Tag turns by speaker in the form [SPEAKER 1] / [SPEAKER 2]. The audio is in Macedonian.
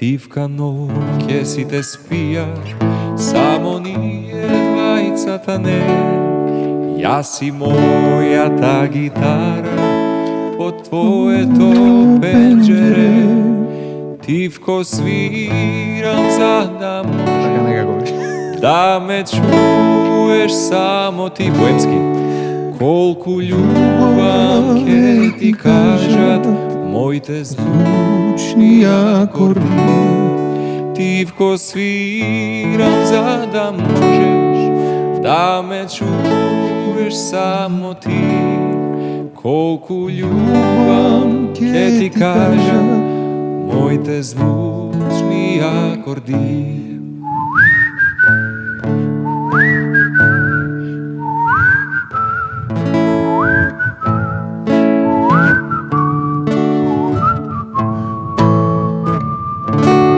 [SPEAKER 1] тивка ноќе сите спија, само ние двајцата не. Јас и мојата гитара под твоето пенџере, тивко свирам за да може да ме чуеш само ти. Поемски. Колку љубам ќе ти кажат моите звучни акорди, тивко свирам за да можеш да ме чуеш само ти. Колку љубам ќе ти кажат моите звучни акорди.